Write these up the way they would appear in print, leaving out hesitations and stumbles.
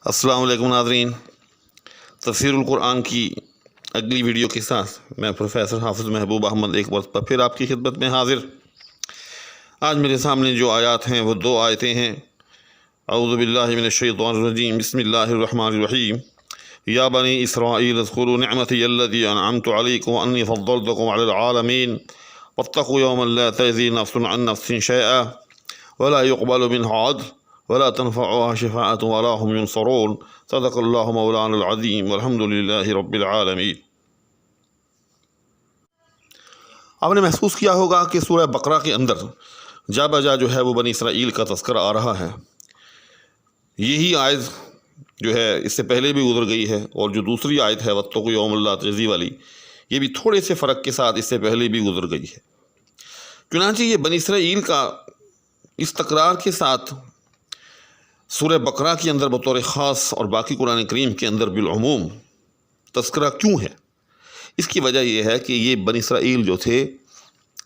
السلام علیکم ناظرین، تفسیر القرآن کی اگلی ویڈیو کے ساتھ میں پروفیسر حافظ محبوب احمد ایک مرتبہ پھر آپ کی خدمت میں حاضر۔ آج میرے سامنے جو آیات ہیں وہ دو آیتیں ہیں۔ اعوذ باللہ من الشیطان الرجیم، بسم اللہ الرحمن الرحیم۔ یا بنی اسرائیل اذکروا نعمتی التی انعمت علیکم وانی فضلتکم علی العالمین واتقوا یوما لا تجزی نفس عن نفس شیئا ولا يقبل منها عدل ولا تنفعها شفاعة ولا هم ينصرون۔ صدق اللہ مولانا العظیم والحمد للہ رب العالمین۔ آپ نے محسوس کیا ہوگا کہ سورہ بقرہ کے اندر جا بجا جو ہے وہ بنی اسرائیل کا تذکرہ آ رہا ہے۔ یہی آیت جو ہے اس سے پہلے بھی گزر گئی ہے، اور جو دوسری آیت ہے واتقوا یوما لا تجزی والی، یہ بھی تھوڑے سے فرق کے ساتھ اس سے پہلے بھی گزر گئی ہے۔ چنانچہ یہ بنی اسرائیل کا اس تکرار کے ساتھ سورہ بقرہ کے اندر بطور خاص اور باقی قرآن کریم کے اندر بالعموم تذکرہ کیوں ہے؟ اس کی وجہ یہ ہے کہ یہ بنی اسرائیل جو تھے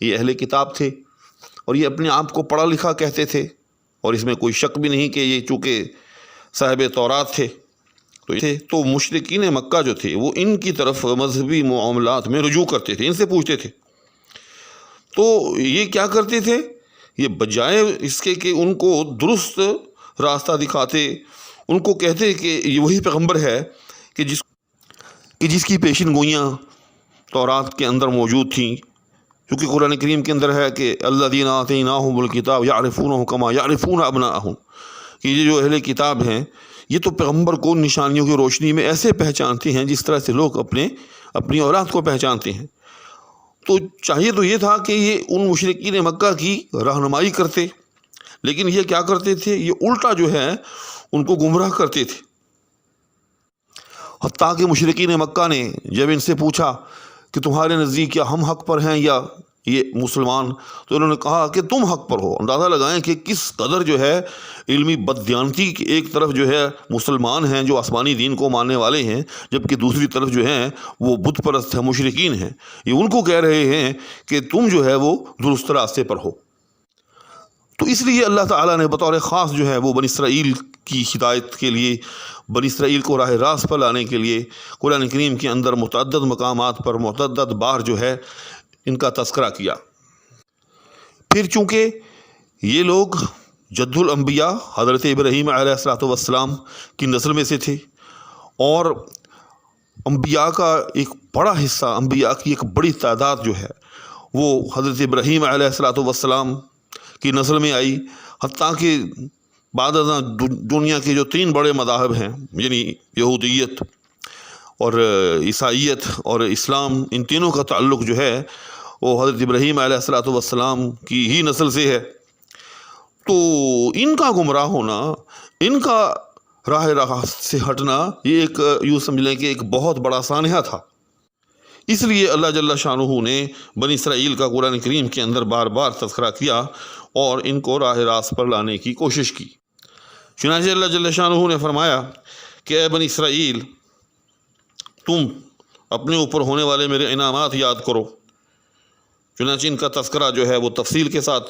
یہ اہل کتاب تھے، اور یہ اپنے آپ کو پڑھا لکھا کہتے تھے، اور اس میں کوئی شک بھی نہیں کہ یہ چونکہ صاحب تورات تھے تو مشرکین مکہ جو تھے وہ ان کی طرف مذہبی معاملات میں رجوع کرتے تھے، ان سے پوچھتے تھے۔ تو یہ کیا کرتے تھے؟ یہ بجائے اس کے کہ ان کو درست راستہ دکھاتے، ان کو کہتے کہ یہ وہی پیغمبر ہے کہ جس کی پیشن گوئیاں تورات کے اندر موجود تھیں، کیونکہ قرآن کریم کے اندر ہے کہ الذین آتیناہم الکتاب یعرفونہ کما یعرفون ابناءہم، کہ یہ جو اہل کتاب ہیں یہ تو پیغمبر کو نشانیوں کی روشنی میں ایسے پہچانتے ہیں جس طرح سے لوگ اپنی اولاد کو پہچانتے ہیں۔ تو چاہیے تو یہ تھا کہ یہ ان مشرکین مکہ کی رہنمائی کرتے، لیکن یہ کیا کرتے تھے؟ یہ الٹا جو ہے ان کو گمراہ کرتے تھے۔ حتیٰ کہ مشرکین مکہ نے جب ان سے پوچھا کہ تمہارے نزدیک کیا ہم حق پر ہیں یا یہ مسلمان، تو انہوں نے کہا کہ تم حق پر ہو۔ اندازہ لگائیں کہ کس قدر جو ہے علمی بددیانتی کی ایک طرف جو ہے مسلمان ہیں جو آسمانی دین کو ماننے والے ہیں، جبکہ دوسری طرف جو ہیں وہ بت پرست ہیں، مشرکین ہیں۔ یہ ان کو کہہ رہے ہیں کہ تم جو ہے وہ درست راستے پر ہو۔ تو اس لیے اللہ تعالیٰ نے بطور خاص جو ہے وہ بنی اسرائیل کی ہدایت کے لیے، بنی اسرائیل کو راہ راست پر لانے کے لیے قرآن کریم کے اندر متعدد مقامات پر متعدد بار جو ہے ان کا تذکرہ کیا۔ پھر چونکہ یہ لوگ جد الانبیاء حضرت ابراہیم علیہ السلام کی نسل میں سے تھے، اور انبیاء کا ایک بڑا حصہ، انبیاء کی ایک بڑی تعداد جو ہے وہ حضرت ابراہیم علیہ السلام کی نسل میں آئی۔ حتیٰ کہ بعد ازاں دنیا کے جو 3 بڑے مذاہب ہیں، یعنی یہودیت اور عیسائیت اور اسلام، ان تینوں کا تعلق جو ہے وہ حضرت ابراہیم علیہ السلام کی ہی نسل سے ہے۔ تو ان کا گمراہ ہونا، ان کا راہ سے ہٹنا، یہ ایک یوں سمجھ لیں کہ ایک بہت بڑا سانحہ تھا۔ اس لیے اللہ جل شانہ نے بنی اسرائیل کا قرآن کریم کے اندر بار بار تذکرہ کیا اور ان کو راہ راست پر لانے کی کوشش کی۔ چنانچہ اللہ جل شانہ نے فرمایا کہ اے بنی اسرائیل، تم اپنے اوپر ہونے والے میرے انعامات یاد کرو۔ چنانچہ ان کا تذکرہ جو ہے وہ تفصیل کے ساتھ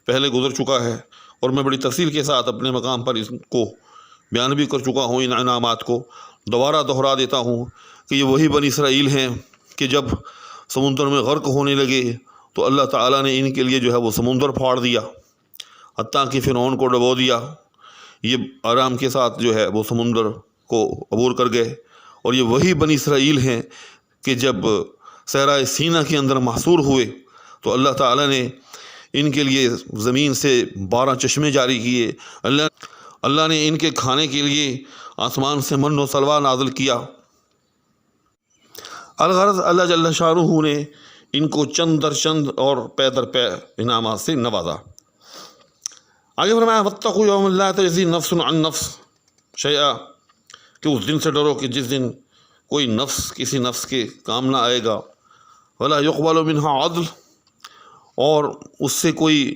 پہلے گزر چکا ہے، اور میں بڑی تفصیل کے ساتھ اپنے مقام پر اس کو بیان بھی کر چکا ہوں۔ ان انعامات کو دوبارہ دہرا دیتا ہوں کہ یہ وہی بنی اسرائیل ہیں کہ جب سمندر میں غرق ہونے لگے تو اللہ تعالیٰ نے ان کے لیے جو ہے وہ سمندر پھاڑ دیا، حتیٰ کہ فرعون کو ڈبو دیا۔ یہ آرام کے ساتھ جو ہے وہ سمندر کو عبور کر گئے۔ اور یہ وہی بنی اسرائیل ہیں کہ جب صحرائے سینا کے اندر محصور ہوئے تو اللہ تعالیٰ نے ان کے لیے زمین سے 12 چشمے جاری کیے۔ اللہ نے ان کے کھانے کے لیے آسمان سے من و سلوہ نازل کیا۔ الغرض اللہ جل شانہ نے ان کو چند در چند اور پے در پے انعامات سے نوازا۔ آگے فرمایا واتقوا یوما لا تجزی نفس عن نفس شیئا، کہ اس دن سے ڈرو کہ جس دن کوئی نفس کسی نفس کے کام نہ آئے گا، ولا یقبل منہا عدل، اور اس سے کوئی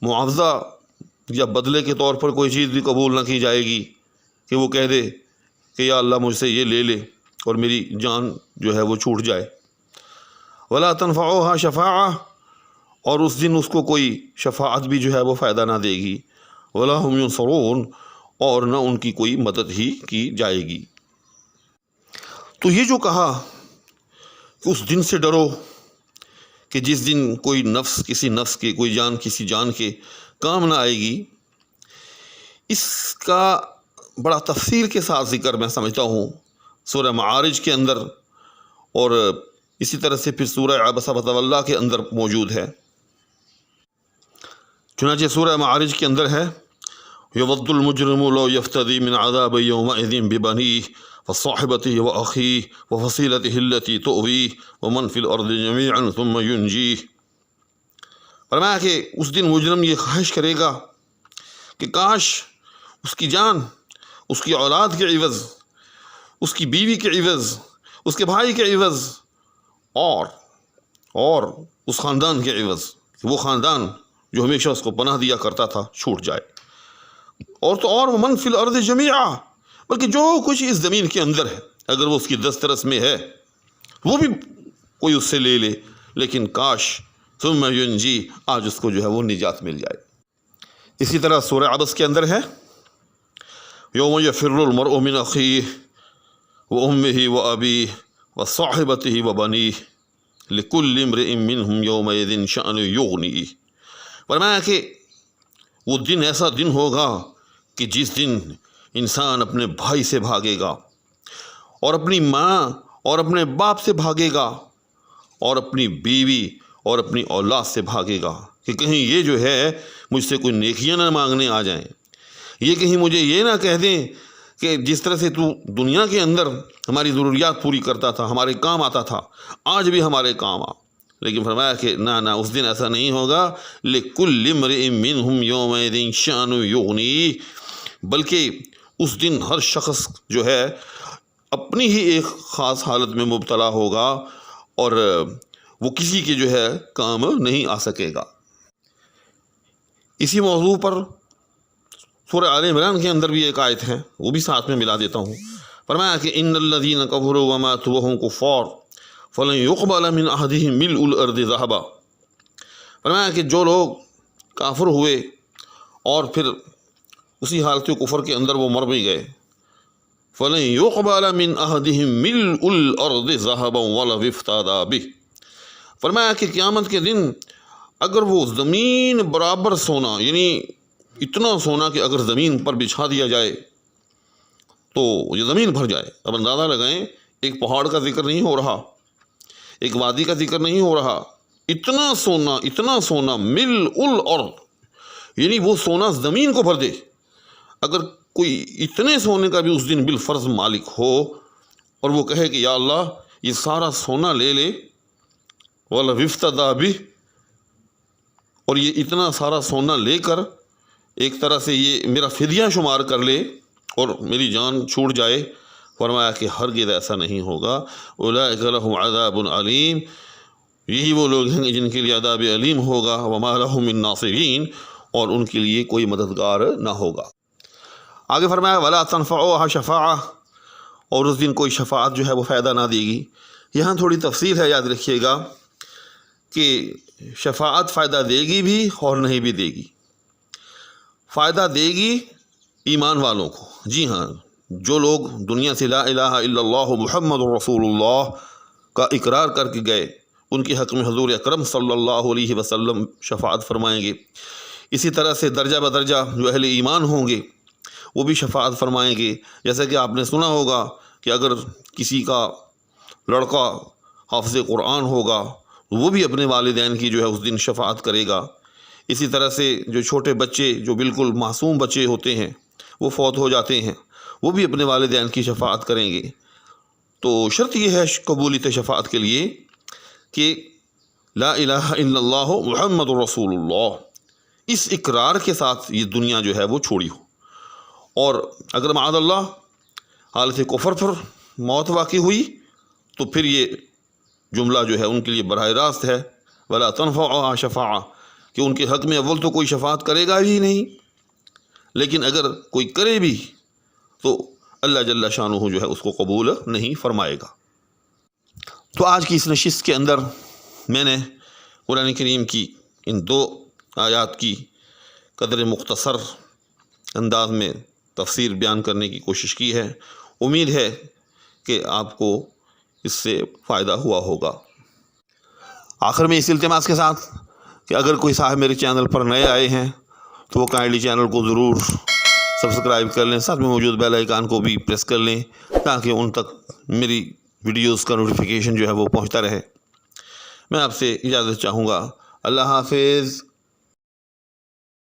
معاوضہ یا بدلے کے طور پر کوئی چیز بھی قبول نہ کی جائے گی کہ وہ کہہ دے کہ یا اللہ مجھ سے یہ لے لے اور میری جان جو ہے وہ چھوٹ جائے۔ ولا تنفعها شفاعہ، اور اس دن اس کو کوئی شفاعت بھی جو ہے وہ فائدہ نہ دے گی۔ ولا هم ينصرون، اور نہ ان کی کوئی مدد ہی کی جائے گی۔ تو یہ جو کہا کہ اس دن سے ڈرو کہ جس دن کوئی نفس کسی نفس کے، کوئی جان کسی جان کے کام نہ آئے گی، اس کا بڑا تفصیل کے ساتھ ذکر میں سمجھتا ہوں سورہ معارج کے اندر، اور اسی طرح سے پھر سورہ عبس وتولیٰ کے اندر موجود ہے۔ چنانچہ سورہ معارج کے اندر ہے یود المجرم لو یفتدی من عذاب یومئذ ببنیہ وصاحبتہ واخیہ وفصیلتہ التی تؤویہ ومن فی الارض جمیعا ثم ینجیہ۔ فرمایا کہ اس دن مجرم یہ خواہش کرے گا کہ کاش اس کی جان، اس کی اولاد کے عوض، اس کی بیوی کے عوض، اس کے بھائی کے عوض، اور اس خاندان کے عوض، وہ خاندان جو ہمیشہ اس کو پناہ دیا کرتا تھا، چھوٹ جائے۔ اور تو اور ومن فی الارض جمیعا، بلکہ جو کچھ اس زمین کے اندر ہے اگر وہ اس کی دسترس میں ہے وہ بھی کوئی اس سے لے لے، لیکن کاش ثم ینجی، آج اس کو جو ہے وہ نجات مل جائے۔ اسی طرح سورہ عبس کے اندر ہے یوم یفر المرء من اخیہ وامہ وابیہ وصاحبتہ وبنیہ لکل امرئ منہم یومئذ شأن یغنیہ۔ فرمایا کہ وہ دن ایسا دن ہوگا کہ جس دن انسان اپنے بھائی سے بھاگے گا، اور اپنی ماں اور اپنے باپ سے بھاگے گا، اور اپنی بیوی اور اپنی اولاد سے بھاگے گا کہ کہیں یہ جو ہے مجھ سے کوئی نیکیاں نہ مانگنے آ جائیں، یہ کہیں مجھے یہ نہ کہہ دیں کہ جس طرح سے تو دنیا کے اندر ہماری ضروریات پوری کرتا تھا، ہمارے کام آتا تھا، آج بھی ہمارے کام آ۔ لیکن فرمایا کہ نہ اس دن ایسا نہیں ہوگا، لِكُلِّ امْرِئٍ مِّنْهُمْ يَوْمَئِذٍ شَأْنٌ يُغْنِيهِ، بلکہ اس دن ہر شخص جو ہے اپنی ہی ایک خاص حالت میں مبتلا ہوگا، اور وہ کسی کے جو ہے کام نہیں آ سکے گا۔ اسی موضوع پر سورہ آل عمران کے اندر بھی ایک آیت ہے، وہ بھی ساتھ میں ملا دیتا ہوں۔ فرمایا کہ ان الذین کفروا وماتوا وهم کفار فلن يقبل من احدهم ملء الارض ذهبا۔ فرمایا کہ جو لوگ کافر ہوئے اور پھر اسی حالت کفر کے اندر وہ مر بھی گئے، فلن يقبل من احدهم ملء الارض ذهبا ولو افتدى به۔ فرمایا کہ قیامت کے دن اگر وہ زمین برابر سونا، یعنی اتنا سونا کہ اگر زمین پر بچھا دیا جائے تو یہ زمین بھر جائے۔ اب اندازہ لگائیں، ایک پہاڑ کا ذکر نہیں ہو رہا، ایک وادی کا ذکر نہیں ہو رہا، اتنا سونا ملء الارض، یعنی وہ سونا زمین کو بھر دے۔ اگر کوئی اتنے سونے کا بھی اس دن بالفرض مالک ہو اور وہ کہے کہ یا اللہ یہ سارا سونا لے لے، وَلَوِ افْتَدَىٰ بِهِ، اور یہ اتنا سارا سونا لے کر ایک طرح سے یہ میرا فدیہ شمار کر لے اور میری جان چھوٹ جائے۔ فرمایا کہ ہرگز ایسا نہیں ہوگا۔ اولئک لہم عذاب علیم، یہی وہ لوگ ہیں جن کے لیے عذاب علیم ہوگا۔ وما لہم من ناصرین، اور ان کے لیے کوئی مددگار نہ ہوگا۔ آگے فرمایا ولا تنفعها شفاعہ، اور اس دن کوئی شفاعت جو ہے وہ فائدہ نہ دے گی۔ یہاں تھوڑی تفصیل ہے، یاد رکھیے گا کہ شفاعت فائدہ دے گی بھی اور نہیں بھی دے گی۔ فائدہ دے گی ایمان والوں کو، جی ہاں، جو لوگ دنیا سے لا الہ الا اللہ محمد رسول اللہ کا اقرار کر کے گئے، ان کے حق میں حضور اکرم صلی اللہ علیہ وسلم شفاعت فرمائیں گے۔ اسی طرح سے درجہ بدرجہ جو اہل ایمان ہوں گے وہ بھی شفاعت فرمائیں گے۔ جیسا کہ آپ نے سنا ہوگا کہ اگر کسی کا لڑکا حافظ قرآن ہوگا وہ بھی اپنے والدین کی جو ہے اس دن شفاعت کرے گا۔ اسی طرح سے جو چھوٹے بچے، جو بالکل معصوم بچے ہوتے ہیں، وہ فوت ہو جاتے ہیں، وہ بھی اپنے والدین کی شفاعت کریں گے۔ تو شرط یہ ہے قبولیت شفاعت کے لیے کہ لا الہ الا اللہ محمد رسول اللہ، اس اقرار کے ساتھ یہ دنیا جو ہے وہ چھوڑی ہو۔ اور اگر معاذ اللہ حالت کفر پر موت واقع ہوئی تو پھر یہ جملہ جو ہے ان کے لیے براہ راست ہے ولا تنفعها شفاعہ، کہ ان کے حق میں اول تو کوئی شفاعت کرے گا ہی نہیں، لیکن اگر کوئی کرے بھی تو اللہ جل شانہ جو ہے اس کو قبول نہیں فرمائے گا۔ تو آج کی اس نشست کے اندر میں نے قرآن کریم کی ان 2 آیات کی قدر مختصر انداز میں تفسیر بیان کرنے کی کوشش کی ہے۔ امید ہے کہ آپ کو اس سے فائدہ ہوا ہوگا۔ آخر میں اس التماس کے ساتھ کہ اگر کوئی صاحب میرے چینل پر نئے آئے ہیں تو وہ کائنڈلی چینل کو ضرور سبسکرائب کر لیں، ساتھ میں موجود بیل آئیکن کو بھی پریس کر لیں تاکہ ان تک میری ویڈیوز کا نوٹیفیکیشن جو ہے وہ پہنچتا رہے۔ میں آپ سے اجازت چاہوں گا۔ اللہ حافظ۔